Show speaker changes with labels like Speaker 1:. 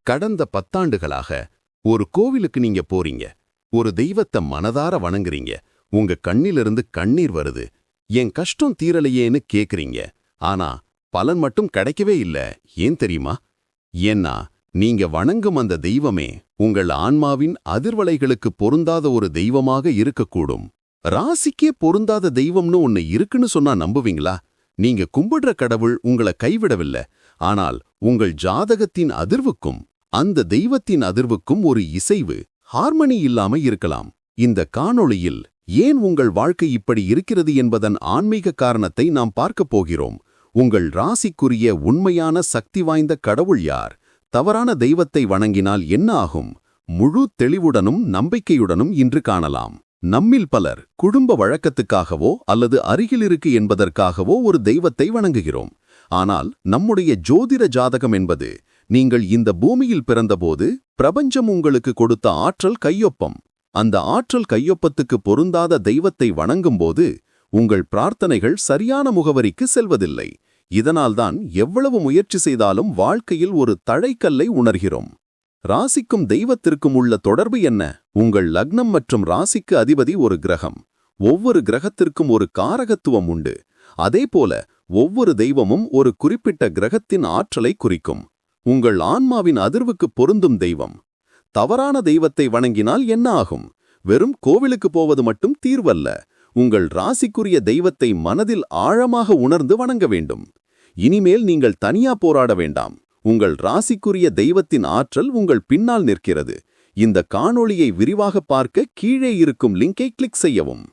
Speaker 1: கடந்த 10 ஆண்டுகளாக ஒரு கோவிலுக்கு நீங்க போறீங்க, ஒரு தெய்வத்தை மனதார வணங்குறீங்க, உங்க கண்ணிலிருந்து கண்ணீர் வருது, என் கஷ்டம் தீரலையேன்னு கேக்குறீங்க. ஆனா பலன் மட்டும் கிடைக்கவே இல்ல. ஏன் தெரியுமா? ஏன்னா நீங்க வணங்கும் அந்த தெய்வமே உங்கள் ஆன்மாவின் அதிர்வலைகளுக்கு பொருந்தாத ஒரு தெய்வமாக இருக்கக்கூடும். ராசிக்கே பொருந்தாத தெய்வம்னு ஒன்னு இருக்குன்னு சொன்னா நம்புவீங்களா? நீங்க கும்பிடுற கடவுள் உங்களை கைவிடவில்லை. ஆனால் உங்கள் ஜாதகத்தின் அதிர்வுக்கும் அந்த தெய்வத்தின் அதிர்வுக்கும் ஒரு இசைவு, ஹார்மனி இல்லாம இருக்கலாம். இந்த காணொளியில் ஏன் உங்கள் வாழ்க்கை இப்படி இருக்கிறது என்பதன் ஆன்மீக காரணத்தை நாம் பார்க்கப் போகிறோம். உங்கள் ராசிக்குரிய உண்மையான சக்தி வாய்ந்த கடவுள் யார்? தவறான தெய்வத்தை வணங்கினால் என்ன ஆகும்? முழு தெளிவுடனும் நம்பிக்கையுடனும் இன்று காணலாம். நம்மில் பலர் குடும்ப வழக்கத்துக்காகவோ அல்லது அருகிலிருக்கு என்பதற்காகவோ ஒரு தெய்வத்தை வணங்குகிறோம். ஆனால் நம்முடைய ஜோதிட ஜாதகம் என்பது நீங்கள் இந்த பூமியில் பிறந்தபோது பிரபஞ்சம் உங்களுக்கு கொடுத்த ஆற்றல் கையொப்பம். அந்த ஆற்றல் கையொப்பத்துக்கு பொருந்தாத தெய்வத்தை வணங்கும்போது உங்கள் பிரார்த்தனைகள் சரியான முகவரிக்கு செல்வதில்லை. இதனால்தான் எவ்வளவு முயற்சி செய்தாலும் வாழ்க்கையில் ஒரு தடைக்கல்லை உணர்கிறோம். ராசிக்கும் தெய்வத்திற்கும் உள்ள தொடர்பு என்ன? உங்கள் லக்னம் மற்றும் ராசிக்கு அதிபதி ஒரு கிரகம். ஒவ்வொரு கிரகத்திற்கும் ஒரு காரகத்துவம் உண்டு. அதேபோல ஒவ்வொரு தெய்வமும் ஒரு குறிப்பிட்ட கிரகத்தின் ஆற்றலை குறிக்கும். உங்கள் ஆன்மாவின் அதிர்வுக்கு பொருந்தும் தெய்வம். தவறான தெய்வத்தை வணங்கினால் என்ன ஆகும்? வெறும் கோவிலுக்கு போவது மட்டும் தீர்வல்ல. உங்கள் ராசிக்குரிய தெய்வத்தை மனதில் ஆழமாக உணர்ந்து வணங்க வேண்டும். இனிமேல் நீங்கள் தனியா போராட வேண்டாம். உங்கள் ராசிக்குரிய தெய்வத்தின் ஆற்றல் உங்கள் பின்னால் நிற்கிறது. இந்த காணொளியை விரிவாக பார்க்க கீழே இருக்கும் லிங்கை கிளிக் செய்யவும்.